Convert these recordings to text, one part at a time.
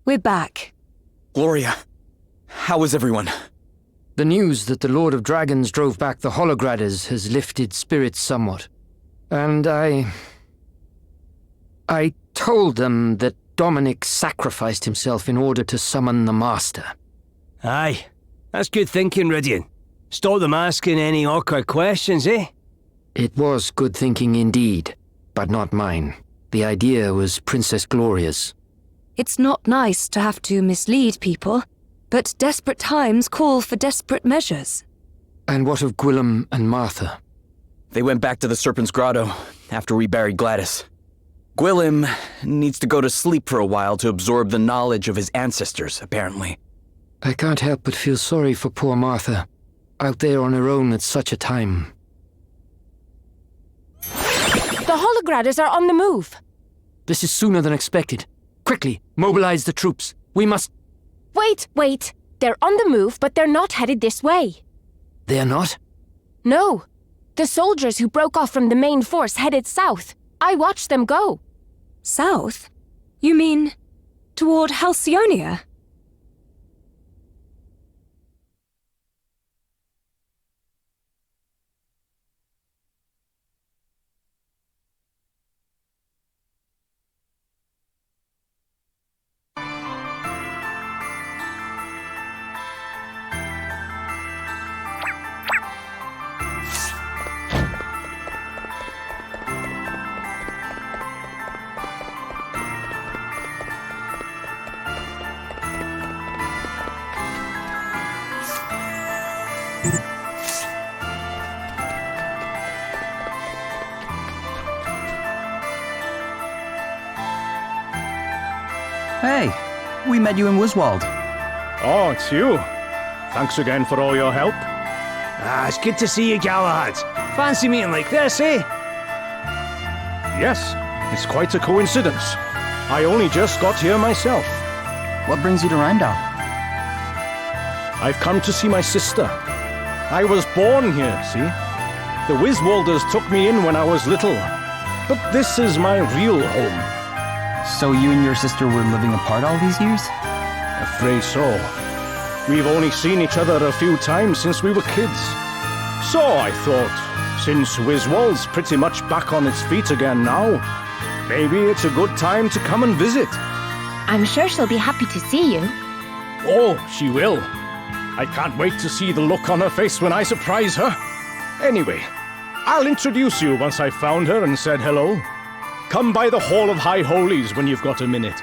We're back. Gloria, how is everyone? The news that the Lord of Dragons drove back the Holograders has lifted spirits somewhat. And I told them that Dominic sacrificed himself in order to summon the Master. Aye, that's good thinking, Rydian. Stop them asking any awkward questions, eh? It was good thinking indeed, but not mine. The idea was Princess Gloria's. It's not nice to have to mislead people, but desperate times call for desperate measures. And what of Gwillem and Martha? They went back to the Serpent's Grotto after we buried Gladys. Gwillem needs to go to sleep for a while to absorb the knowledge of his ancestors, apparently. I can't help but feel sorry for poor Martha, out there on her own at such a time. The Holograders are on the move. This is sooner than expected. Quickly, mobilize the troops. We must... Wait. They're on the move, but they're not headed this way. They're not? No. The soldiers who broke off from the main force headed south. I watched them go. South? You mean toward Halcyonia? Hey, we met you in Wiswald. Oh, it's you. Thanks again for all your help. It's good to see you, Galahad. Fancy meeting like this, eh? Yes, it's quite a coincidence. I only just got here myself. What brings you to Rheindal? I've come to see my sister. I was born here, see? The Wiswalders took me in when I was little. But this is my real home. So you and your sister were living apart all these years? Afraid so. We've only seen each other a few times since we were kids. So I thought, since Wiswald's pretty much back on its feet again now, maybe it's a good time to come and visit. I'm sure she'll be happy to see you. Oh, she will. I can't wait to see the look on her face when I surprise her. Anyway, I'll introduce you once I've found her and said hello. Come by the Hall of High Holies when you've got a minute.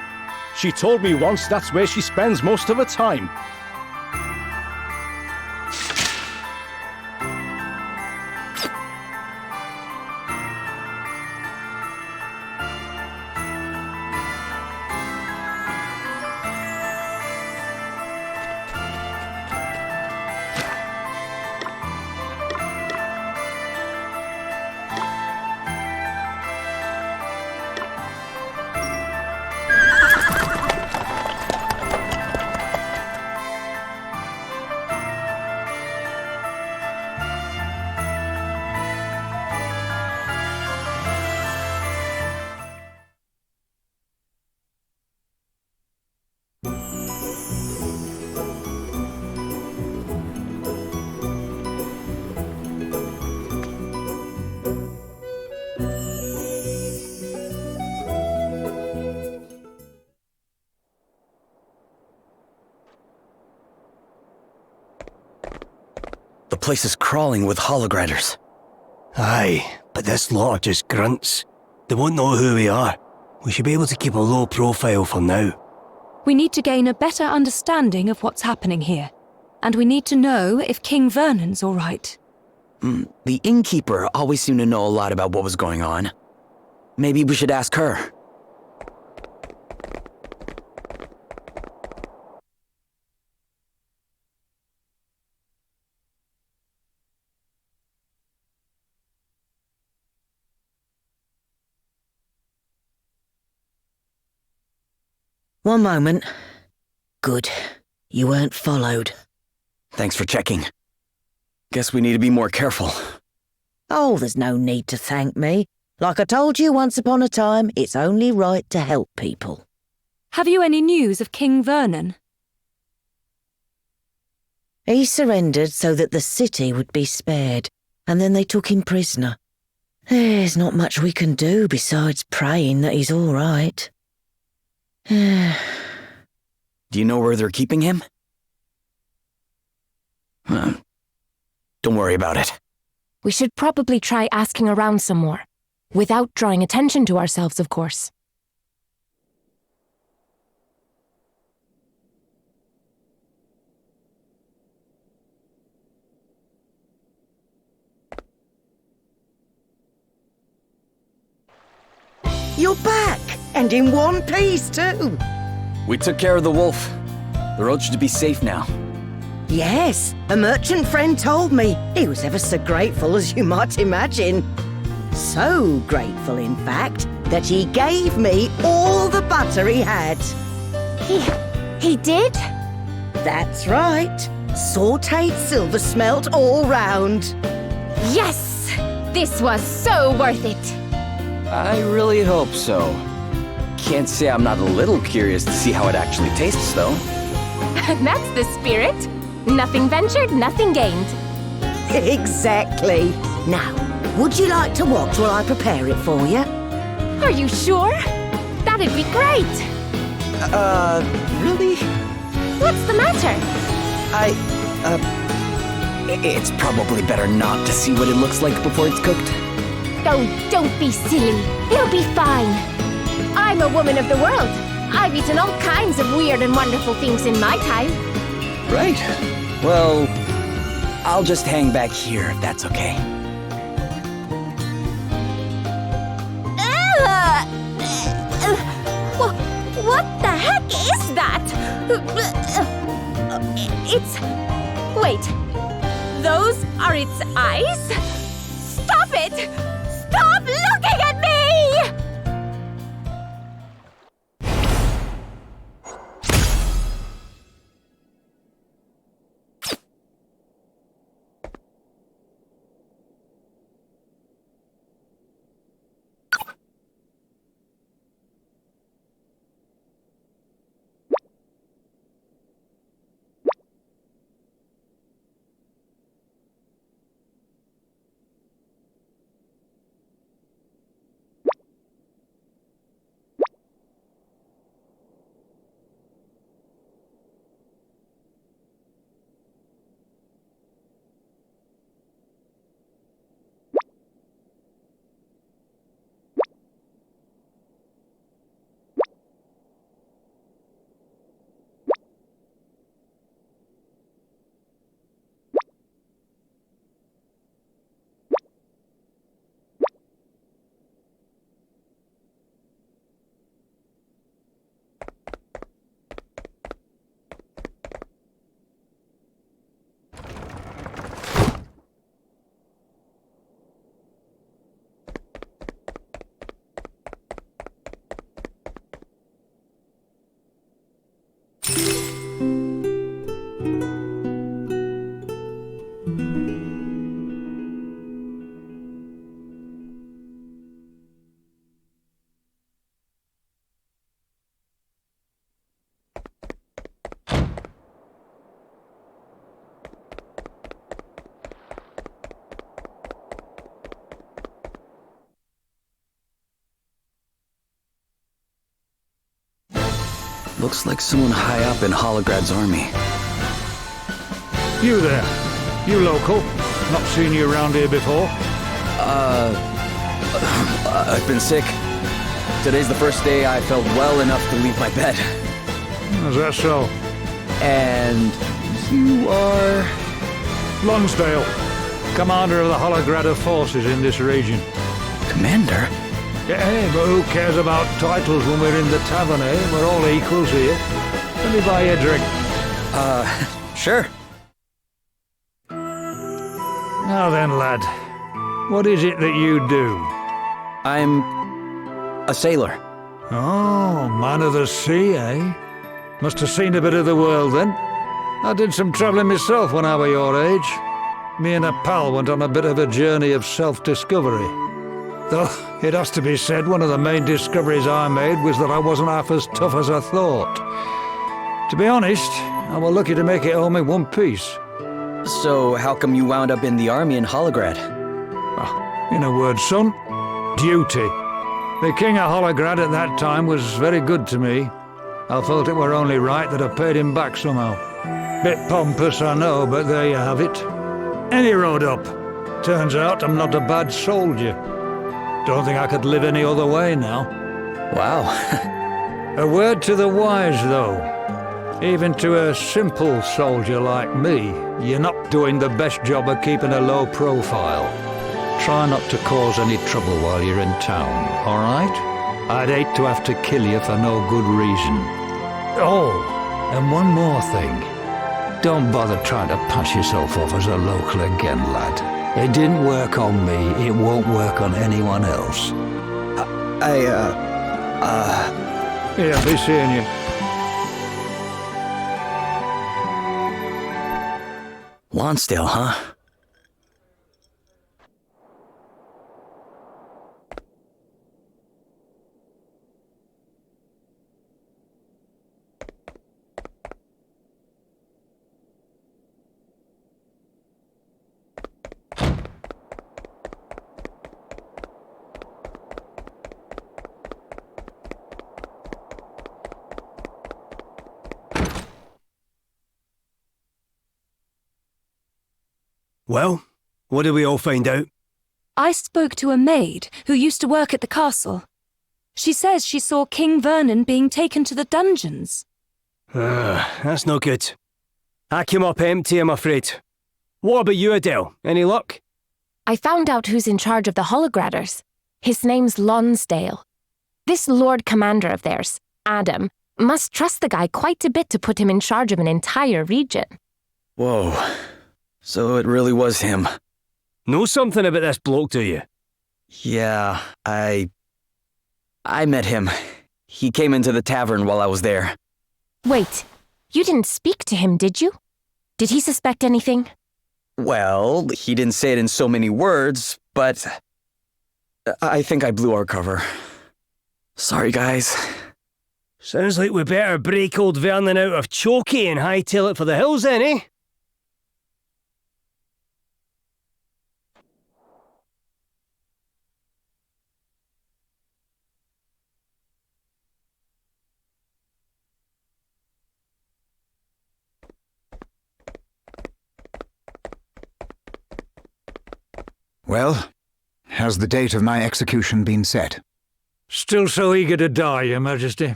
She told me once that's where she spends most of her time. The place is crawling with Holograders. Aye, but this lot are just grunts. They won't know who we are. We should be able to keep a low profile for now. We need to gain a better understanding of what's happening here. And we need to know if King Vernon's all right. The innkeeper always seemed to know a lot about what was going on. Maybe we should ask her. One moment. Good. You weren't followed. Thanks for checking. Guess we need to be more careful. Oh, there's no need to thank me. Like I told you once upon a time, it's only right to help people. Have you any news of King Vernon? He surrendered so that the city would be spared, and then they took him prisoner. There's not much we can do besides praying that he's all right. Do you know where they're keeping him? Don't worry about it. We should probably try asking around some more. Without drawing attention to ourselves, of course. You're back! And in one piece, too! We took care of the wolf. The road should be safe now. Yes, a merchant friend told me. He was ever so grateful, as you might imagine. So grateful, in fact, that he gave me all the butter he had. He did? That's right. Sautéed silver smelt all round. Yes! This was so worth it. I really hope so. Can't say I'm not a little curious to see how it actually tastes, though. That's the spirit. Nothing ventured, nothing gained. Exactly. Now, would you like to watch while I prepare it for you? Are you sure? That'd be great. Really? What's the matter? It's probably better not to see what it looks like before it's cooked. Oh, don't be silly. It'll be fine. I'm a woman of the world. I've eaten all kinds of weird and wonderful things in my time. Right. Well, I'll just hang back here if that's okay. What the heck is that? It's... Wait. Those are its eyes? Stop it! Stop looking at me! Looks like someone high up in Holograd's army. You there? You local? Not seen you around here before? I've been sick. Today's the first day I felt well enough to leave my bed. Is that so? And you are... Lonsdale, commander of the Holograd forces in this region. Commander? Yeah, but who cares about titles when we're in the tavern, eh? We're all equals here. Let me buy you a drink. Sure. Now then, lad. What is it that you do? I'm... a sailor. Oh, man of the sea, eh? Must have seen a bit of the world, then. I did some travelling myself when I were your age. Me and a pal went on a bit of a journey of self-discovery. Though, it has to be said, one of the main discoveries I made was that I wasn't half as tough as I thought. To be honest, I was lucky to make it home in one piece. So, how come you wound up in the army in Holograd? In a word, son, duty. The King of Holograd at that time was very good to me. I felt it were only right that I paid him back somehow. Bit pompous, I know, but there you have it. And he rode up. Turns out I'm not a bad soldier. Don't think I could live any other way now. Wow. A word to the wise, though. Even to a simple soldier like me, you're not doing the best job of keeping a low profile. Try not to cause any trouble while you're in town, all right? I'd hate to have to kill you for no good reason. Oh, and one more thing. Don't bother trying to pass yourself off as a local again, lad. It didn't work on me, it won't work on anyone else. Yeah, be seeing you. Lonsdale, huh? Well, what did we all find out? I spoke to a maid who used to work at the castle. She says she saw King Vernon being taken to the dungeons. That's no good. I came up empty, I'm afraid. What about you, Adell? Any luck? I found out who's in charge of the Holograders. His name's Lonsdale. This Lord Commander of theirs, Adam, must trust the guy quite a bit to put him in charge of an entire region. Whoa. So it really was him. Know something about this bloke, do you? Yeah, I met him. He came into the tavern while I was there. Wait, you didn't speak to him, did you? Did he suspect anything? Well, he didn't say it in so many words, but I think I blew our cover. Sorry, guys. Sounds like we better break old Vernon out of chokey and hightail it for the hills then, eh? Well, has the date of my execution been set? Still so eager to die, Your Majesty.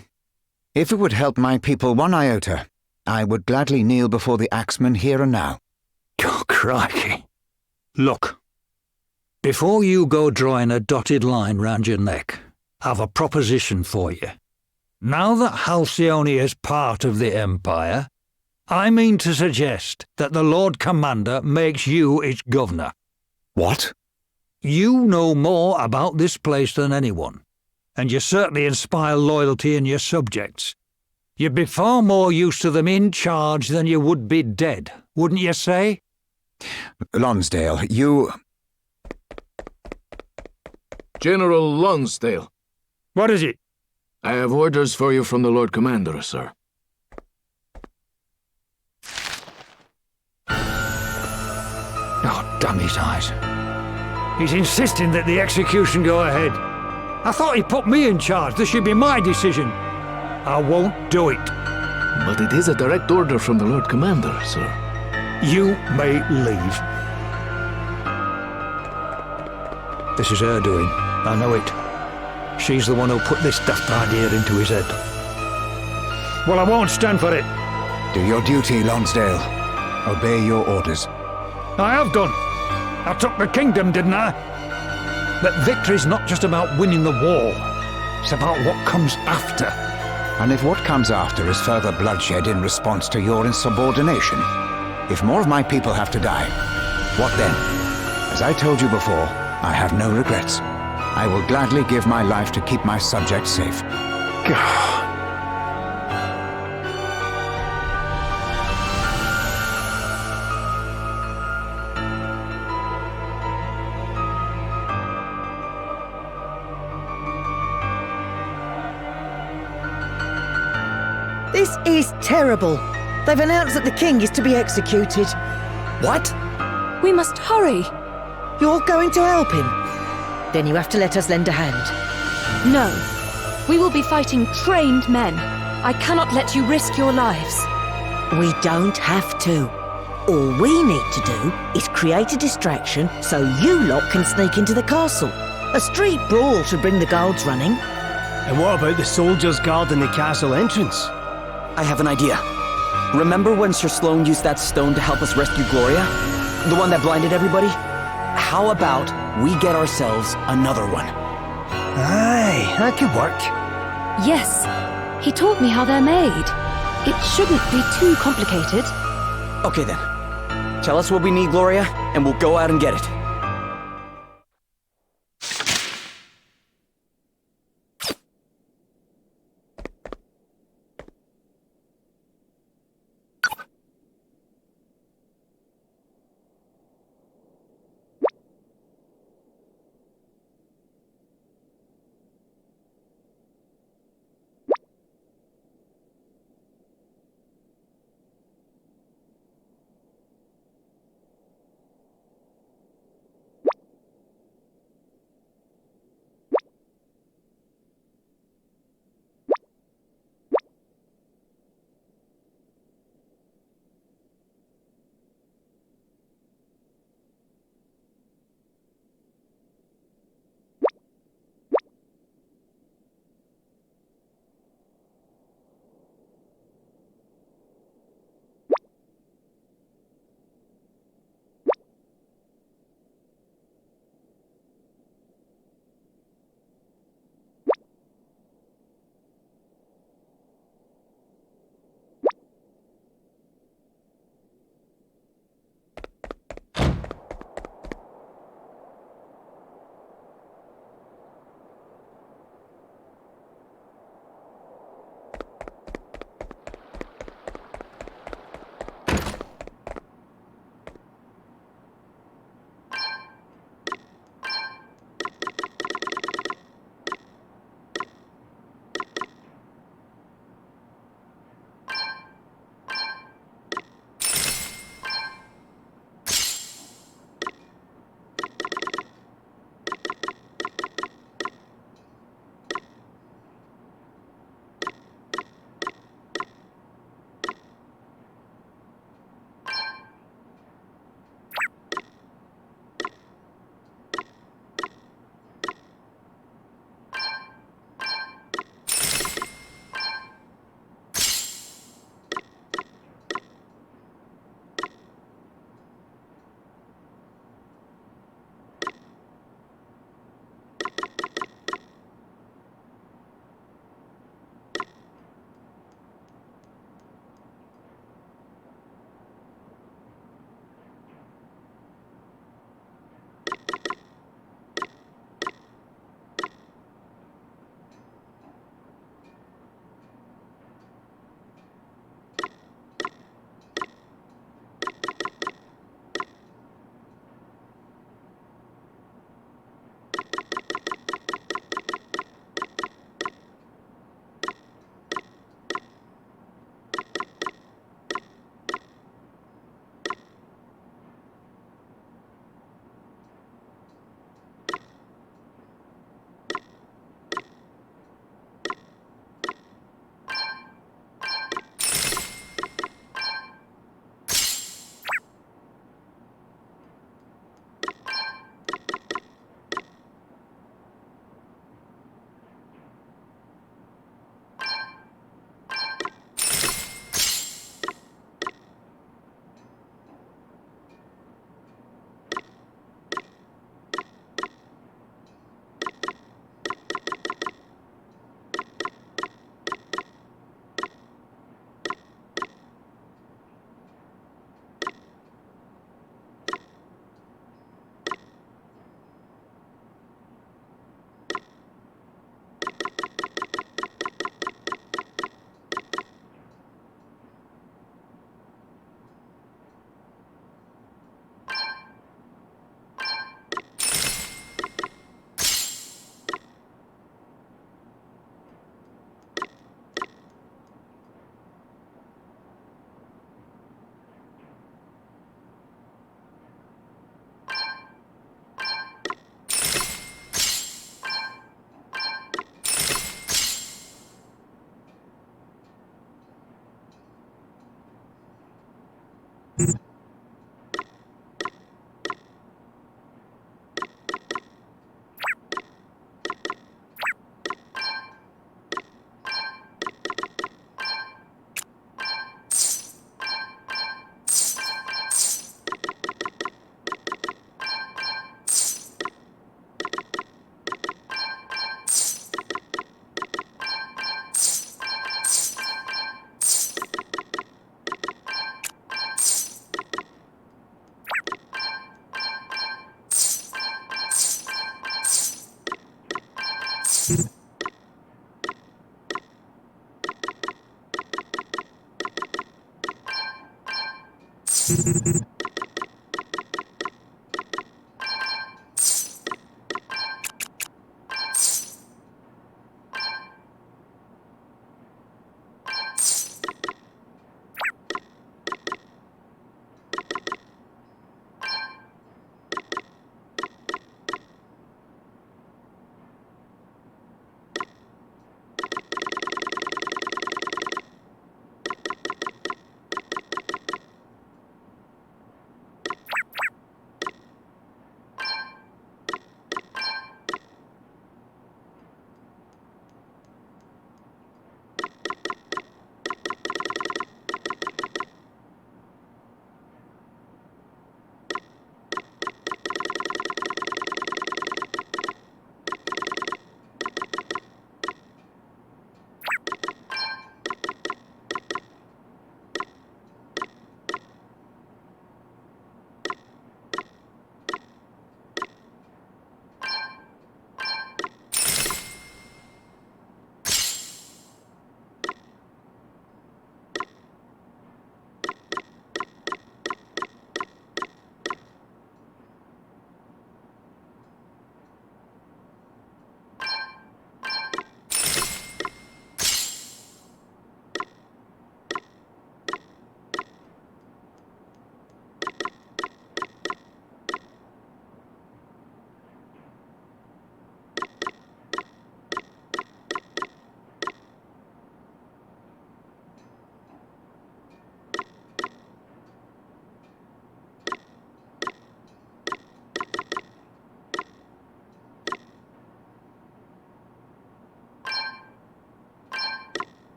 If it would help my people one iota, I would gladly kneel before the axeman here and now. Oh, crikey. Look, before you go drawing a dotted line round your neck, I've a proposition for you. Now that Halcyone is part of the Empire, I mean to suggest that the Lord Commander makes you its governor. What? You know more about this place than anyone, and you certainly inspire loyalty in your subjects. You'd be far more used to them in charge than you would be dead, wouldn't you say? Lonsdale, you... General Lonsdale. What is it? I have orders for you from the Lord Commander, sir. Oh, damn his eyes. He's insisting that the execution go ahead. I thought he put me in charge. This should be my decision. I won't do it. But it is a direct order from the Lord Commander, sir. You may leave. This is her doing. I know it. She's the one who put this daft idea into his head. Well, I won't stand for it. Do your duty, Lonsdale. Obey your orders. I have done. I took the kingdom, didn't I? But victory's not just about winning the war. It's about what comes after. And if what comes after is further bloodshed in response to your insubordination, if more of my people have to die, what then? As I told you before, I have no regrets. I will gladly give my life to keep my subjects safe. God. This is terrible. They've announced that the king is to be executed. What? We must hurry. You're going to help him? Then you have to let us lend a hand. No. We will be fighting trained men. I cannot let you risk your lives. We don't have to. All we need to do is create a distraction so you lot can sneak into the castle. A street brawl should bring the guards running. And what about the soldiers guarding the castle entrance? I have an idea. Remember when Sir Sloane used that stone to help us rescue Gloria? The one that blinded everybody? How about we get ourselves another one? Aye, that could work. Yes. He taught me how they're made. It shouldn't be too complicated. Okay then. Tell us what we need, Gloria, and we'll go out and get it.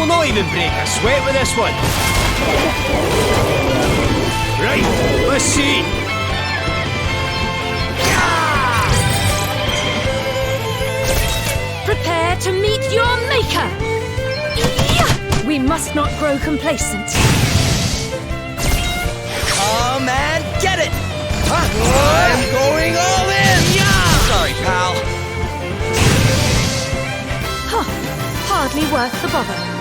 We'll not even break a sweat with this one. Right, let's see. Prepare to meet your maker! must not grow complacent. Come and get it! I'm going all in! Yeah! Sorry, pal. Huh. Hardly worth the bother.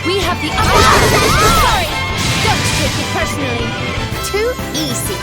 We have the upper. Sorry! Don't take it personally. Too easy.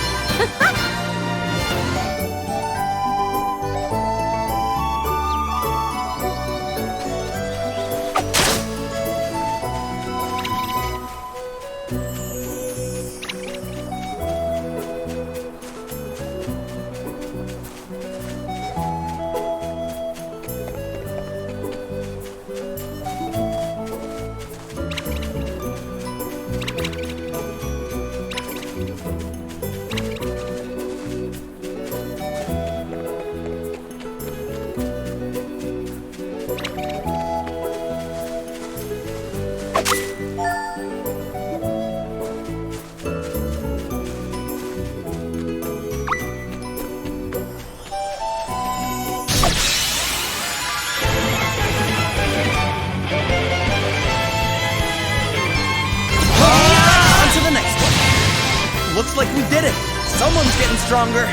Looks like we did it! Someone's getting stronger!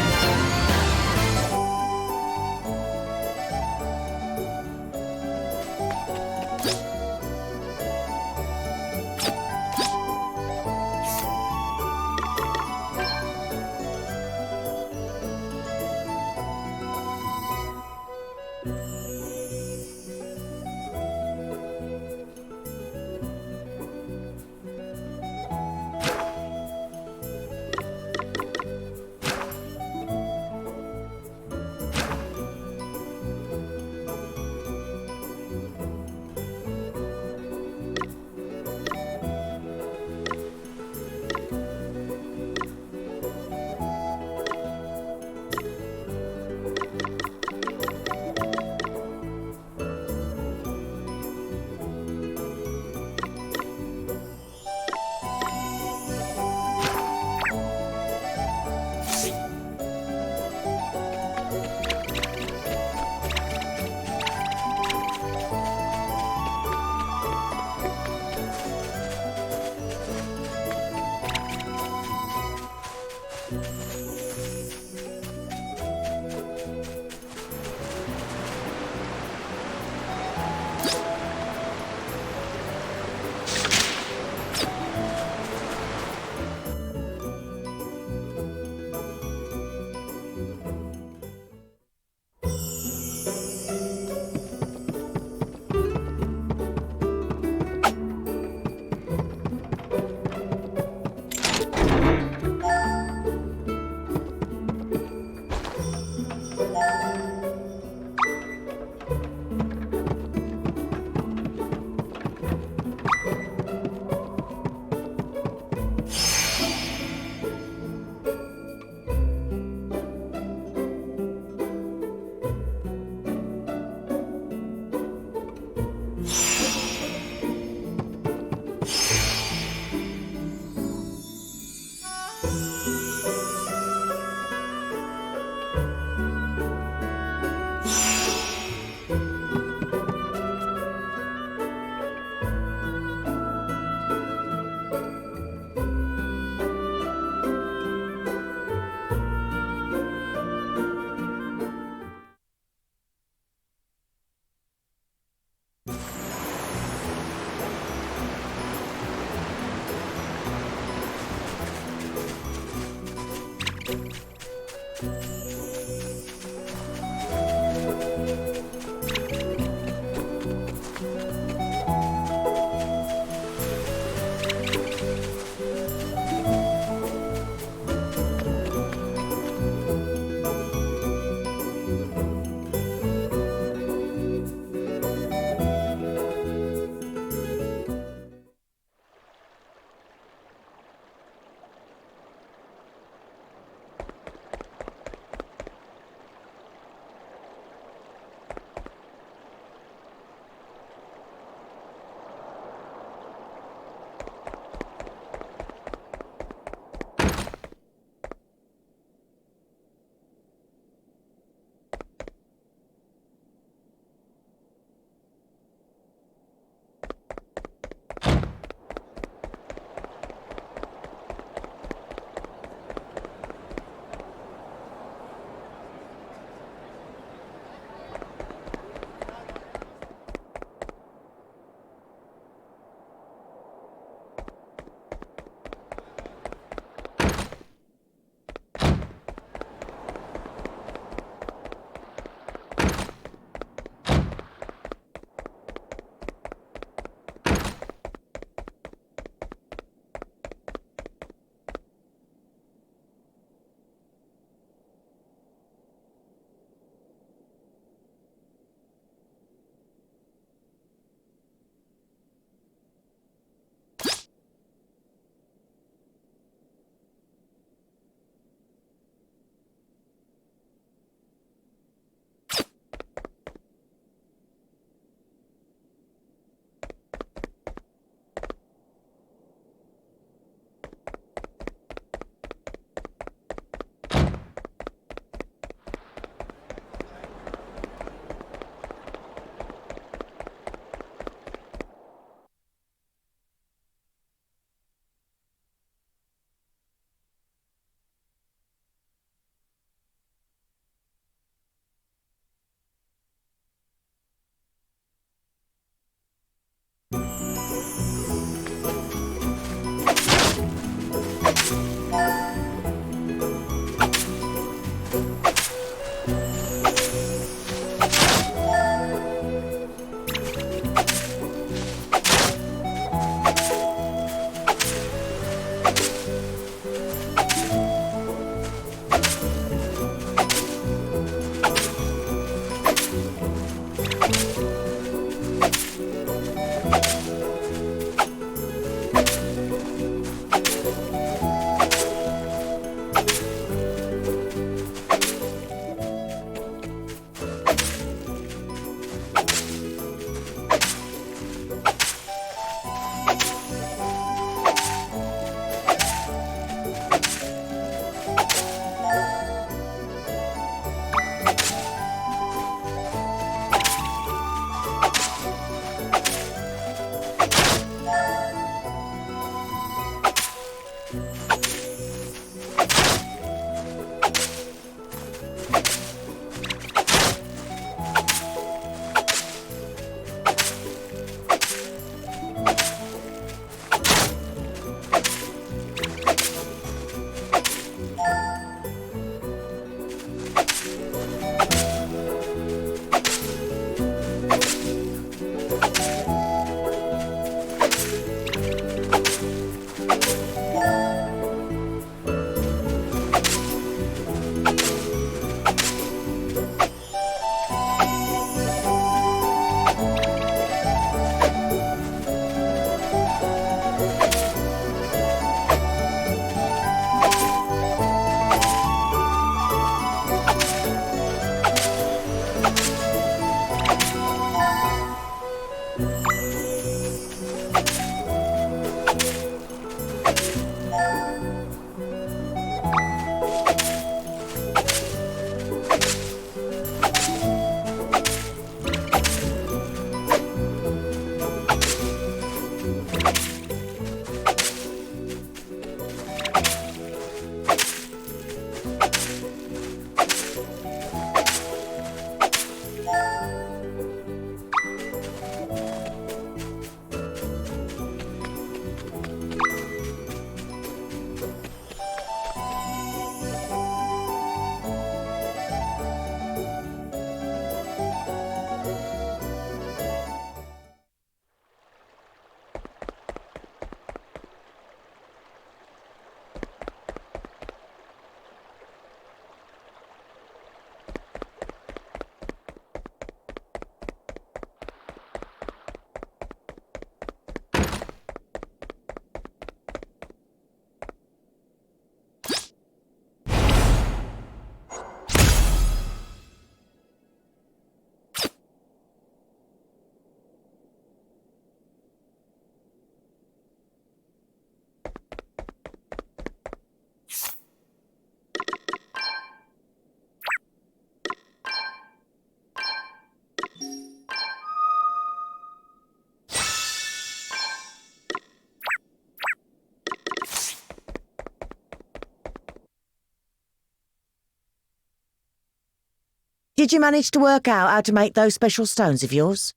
Did you manage to work out how to make those special stones of yours?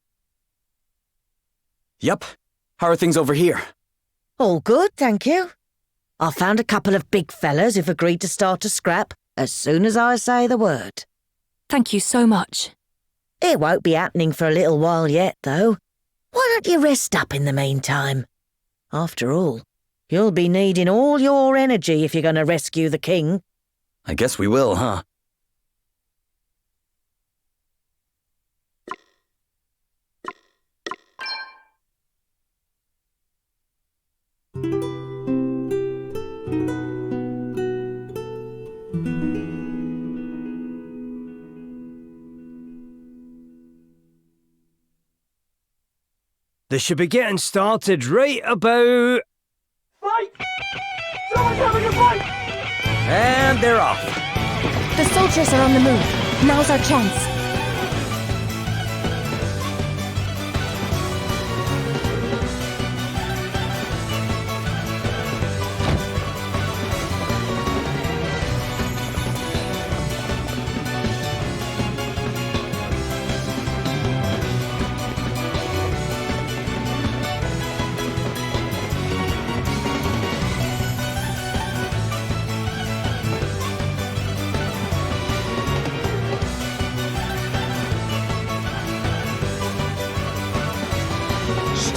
Yep. How are things over here? All good, thank you. I found a couple of big fellas who've agreed to start a scrap as soon as I say the word. Thank you so much. It won't be happening for a little while yet, though. Why don't you rest up in the meantime? After all, you'll be needing all your energy if you're going to rescue the king. I guess we will, huh? They should be getting started right about... Fight! Someone's having a fight! And they're off. The soldiers are on the move. Now's our chance.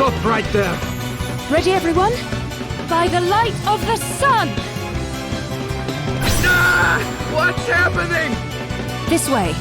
Stop right there! Ready, everyone? By the light of the sun! Ah! What's happening? This way.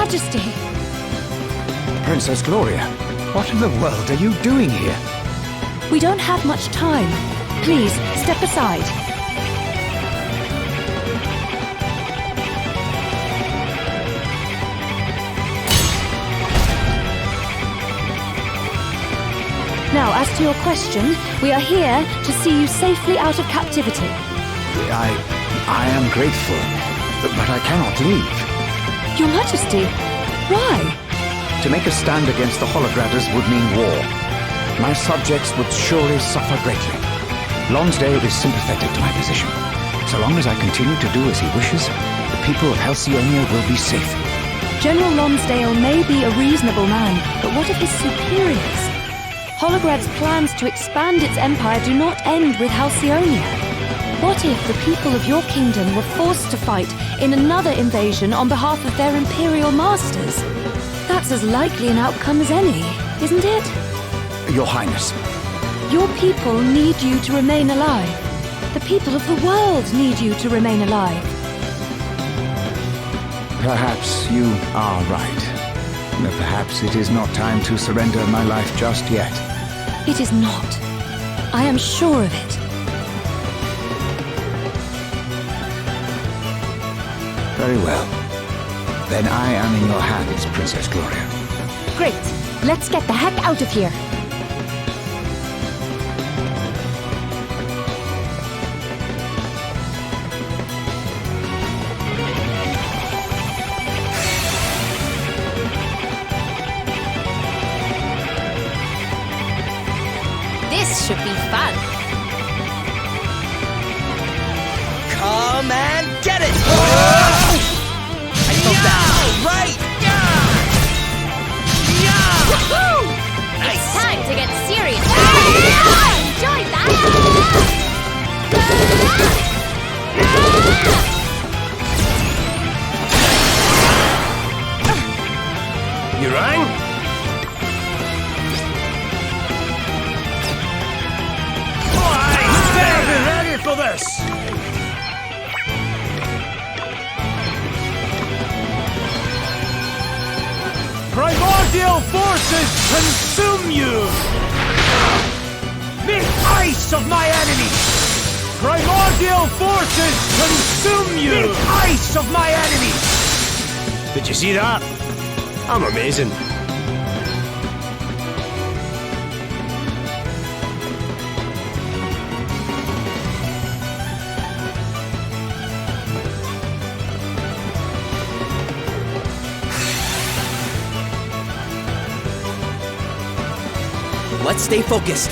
Majesty. Princess Gloria, what in the world are you doing here? We don't have much time. Please, step aside. Now, as to your question, we are here to see you safely out of captivity. I am grateful, but I cannot leave. Your Majesty, why? To make a stand against the Hologradders would mean war. My subjects would surely suffer greatly. Lonsdale is sympathetic to my position. So long as I continue to do as he wishes, the people of Halcyonia will be safe. General Lonsdale may be a reasonable man, but what of his superiors? Holograd's plans to expand its empire do not end with Halcyonia. What if the people of your kingdom were forced to fight in another invasion on behalf of their imperial masters? That's as likely an outcome as any, isn't it? Your Highness. Your people need you to remain alive. The people of the world need you to remain alive. Perhaps you are right. But perhaps it is not time to surrender my life just yet. It is not. I am sure of it. Very well. Then I am in your hands, Princess Gloria. Great. Let's get the heck out of here. This should be fun. Come and get it! I felt that right! It's time to get serious. I enjoyed that. You rang? Be ready for this! Primordial forces consume you! Make ice of my enemies! Primordial forces consume you! Make ice of my enemies! Did you see that? I'm amazing. Let's stay focused.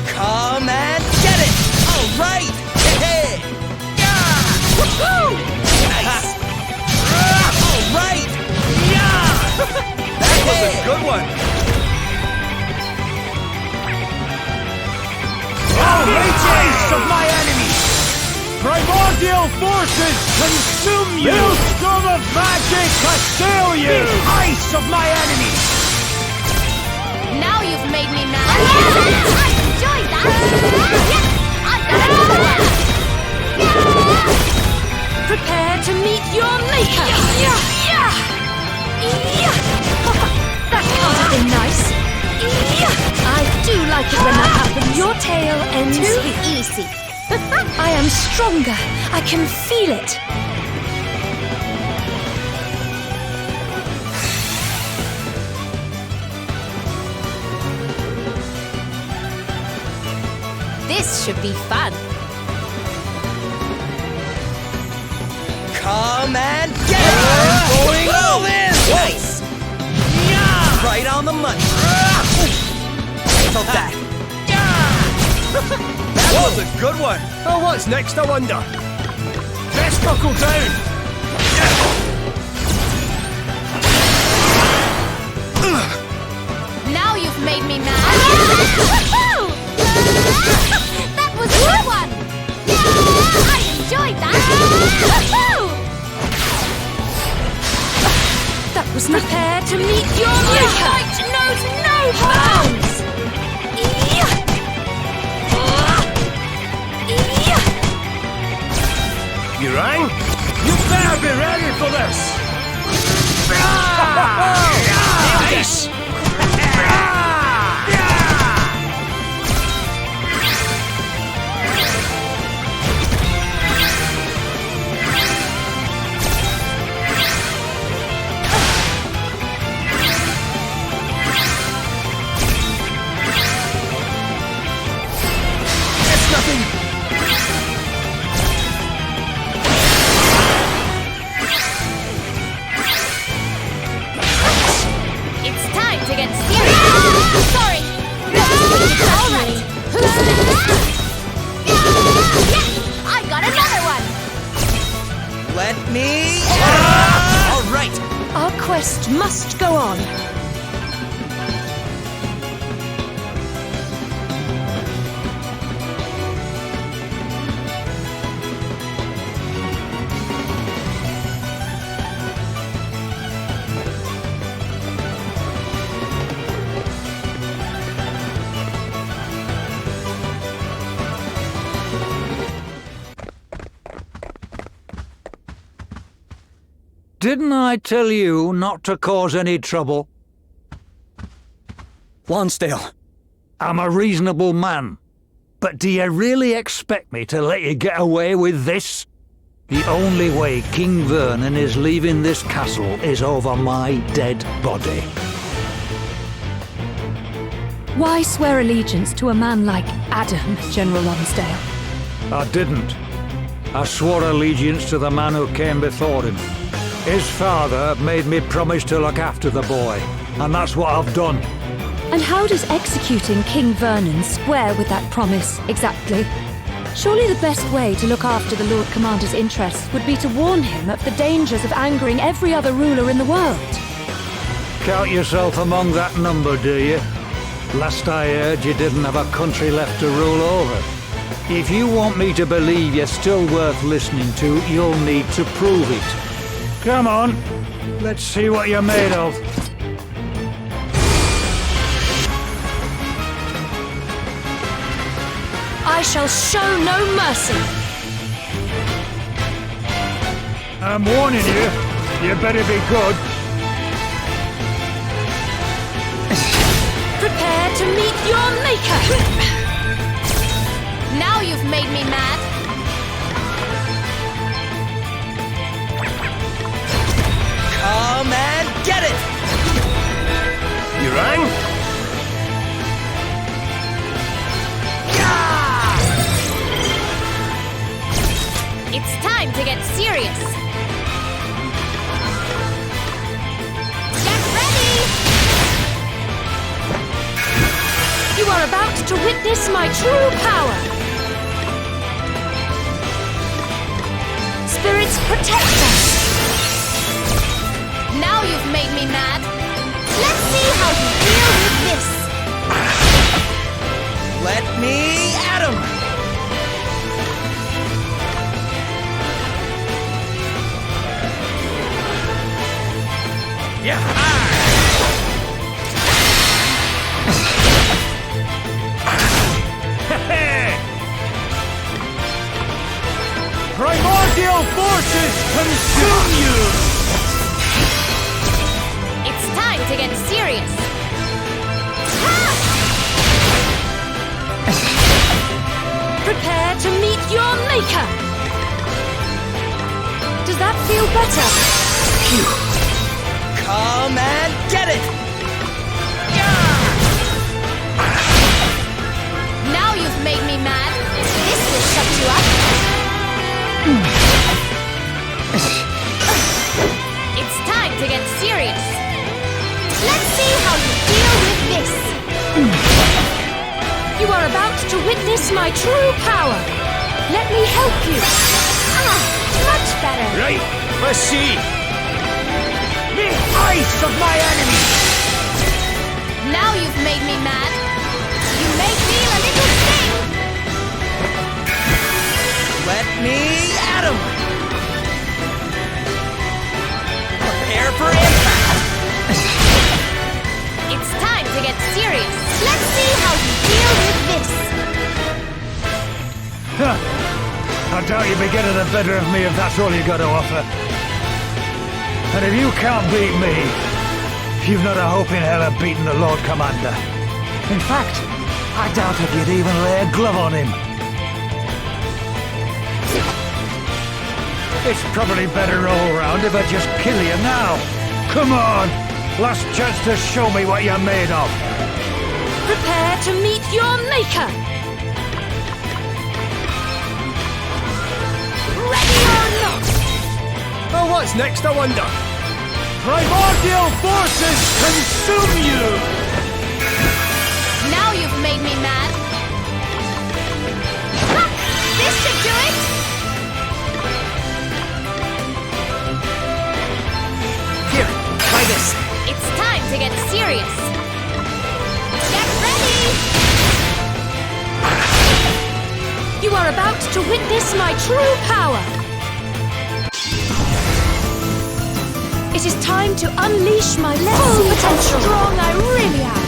Come and get it! All right! Hey! Yeah! Woohoo! Nice! All right! Yeah! That was a good one! Outrageous of my enemies! Primordial forces consume you! Maelstrom of magic assail you! The ice of my enemies! Now you've made me mad. I enjoyed that. I've got another one. Prepare to meet your maker! That can't have been nice. I do like it when that happens. Your tale ends Too here. easy. I am stronger. I can feel it. This should be fun. Come and get it! Going all in! Nice! Right on the money. I felt that. That was a good one. Oh, what's next, I wonder? Let's buckle down! Now you've made me mad. That was a good one. I enjoyed that. That was prepare to meet your maker. Fight knows no bounds. You rang? You better be ready for this! Nice! It's nothing! It's time to get serious! Sorry! All right! I got another one! Let me... All right! Our quest must go on. Didn't I tell you not to cause any trouble? Lonsdale. I'm a reasonable man. But do you really expect me to let you get away with this? The only way King Vernon is leaving this castle is over my dead body. Why swear allegiance to a man like Adam, General Lonsdale? I didn't. I swore allegiance to the man who came before him. His father made me promise to look after the boy, and that's what I've done. And how does executing King Vernon square with that promise, exactly? Surely the best way to look after the Lord Commander's interests would be to warn him of the dangers of angering every other ruler in the world. Count yourself among that number, do you? Last I heard, you didn't have a country left to rule over. If you want me to believe you're still worth listening to, you'll need to prove it. Come on, let's see what you're made of. I shall show no mercy. I'm warning you, you better be good. Prepare to meet your maker. Now you've made me mad. Come and get it! You rang? It's time to get serious. Get ready! You are about to witness my true power. Spirits, protect us. Now you've made me mad. Let's see how you deal with this. Let me at him! Yeah! Primordial forces consume you! It's time to get serious. Prepare to meet your maker. Does that feel better? Phew. Come and get it! Now you've made me mad. This will shut you up. It's time to get serious. Let's see how you deal with this. You are about to witness my true power. Let me help you. Much better. Right, let's see. The ice of my enemy! Now you've made me mad. You may feel a little sting. Let me at him! Prepare for impact! It's time to get serious. Let's see how you deal with this. I doubt you'll be getting the better of me if that's all you got to offer. And if you can't beat me, you've not a hope in hell of beating the Lord Commander. In fact, I doubt if you'd even lay a glove on him. It's probably better all round if I just kill you now. Come on! Last chance to show me what you're made of. Prepare to meet your maker! Ready or not! Oh, what's next, I wonder? Primordial forces consume you! Now you've made me mad. Ha! This should do it! Here, try this. It's time to get serious. Get ready! You are about to witness my true power! It is time to unleash my full potential! How strong I really am!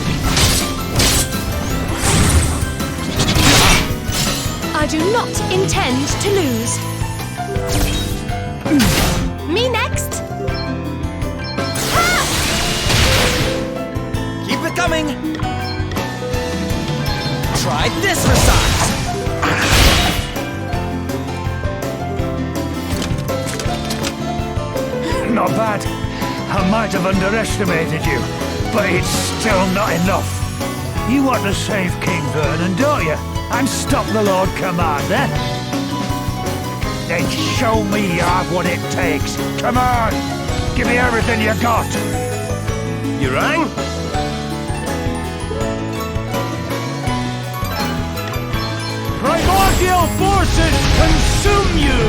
I do not intend to lose. Me next! Keep it coming. Try this for size. Not bad. I might have underestimated you, but it's still not enough. You want to save King Vernon, don't you? And stop the Lord Commander? Then show me you have what it takes. Come on! Give me everything you got! You rang? Primordial forces consume you!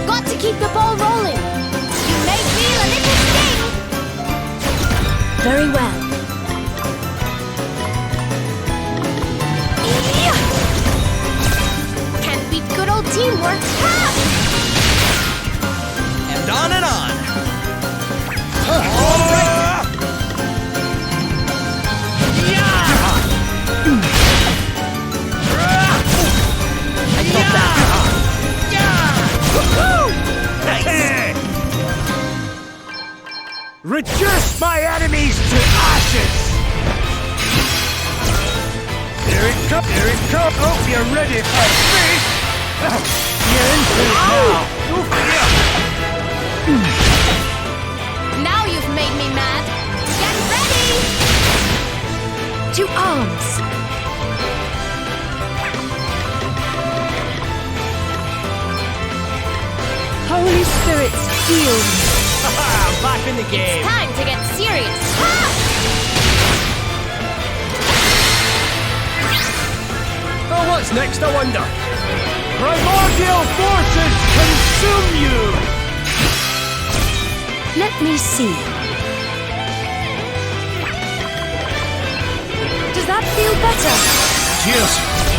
Got to keep the ball rolling. You may feel a little sting. Very well. Can't beat good old teamwork. Ha! And on and on. All right. I felt that. Nice. Reduce my enemies to ashes! Here it comes! Here it comes! Hope you're ready for this! You're into it now! Now you've made me mad. Get ready! To arms! Holy spirits, heal me! I'm back in the game. It's time to get serious. Ha! Oh, what's next, I wonder? Primordial forces consume you! Let me see. Does that feel better? Cheers!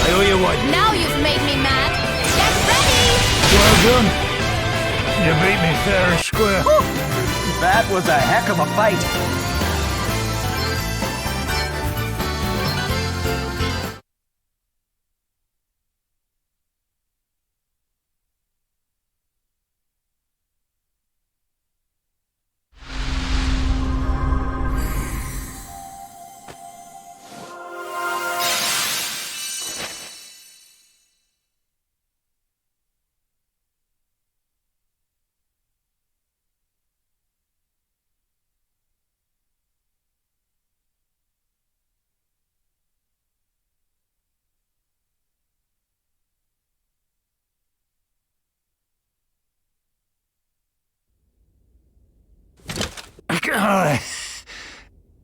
I owe you one. Now you've made me mad. Get ready! Well done. You beat me fair and square. That was a heck of a fight.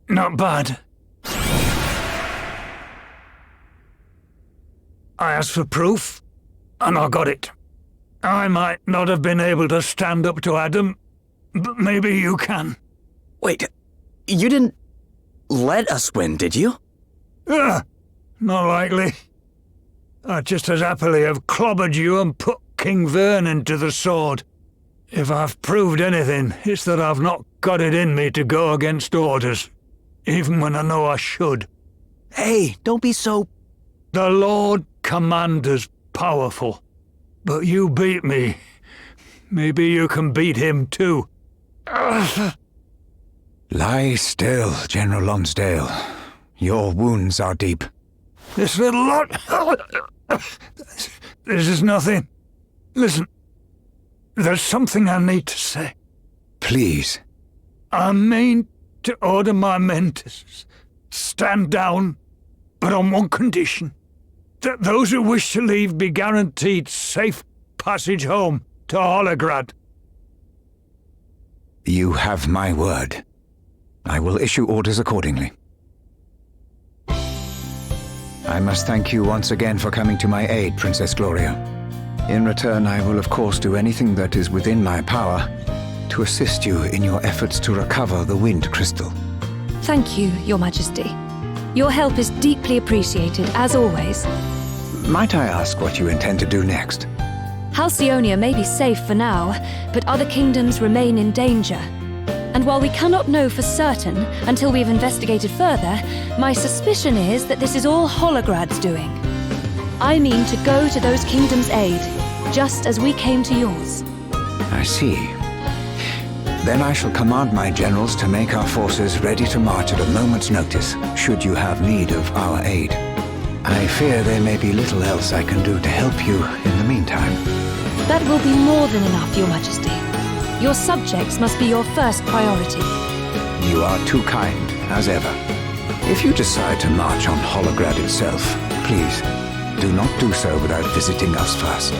Not bad. I asked for proof, and I got it. I might not have been able to stand up to Adam, but maybe you can. Wait, you didn't let us win, did you? Not likely. I'd just as happily have clobbered you and put King Vernon to the sword. If I've proved anything, it's that I've not got it in me to go against orders, even when I know I should. Hey, don't be so... The Lord Commander's powerful. But you beat me. Maybe you can beat him too. Lie still, General Lonsdale. Your wounds are deep. This little lot... This is nothing. Listen, there's something I need to say. Please. I mean to order my men to stand down, but on one condition. That those who wish to leave be guaranteed safe passage home to Holograd. You have my word. I will issue orders accordingly. I must thank you once again for coming to my aid, Princess Gloria. In return, I will of course do anything that is within my power to assist you in your efforts to recover the Wind Crystal. Thank you, Your Majesty. Your help is deeply appreciated, as always. Might I ask what you intend to do next? Halcyonia may be safe for now, but other kingdoms remain in danger. And while we cannot know for certain until we've investigated further, my suspicion is that this is all Holograd's doing. I mean to go to those kingdoms' aid, just as we came to yours. I see. Then I shall command my generals to make our forces ready to march at a moment's notice, should you have need of our aid. I fear there may be little else I can do to help you in the meantime. That will be more than enough, Your Majesty. Your subjects must be your first priority. You are too kind, as ever. If you decide to march on Holograd itself, please, do not do so without visiting us first.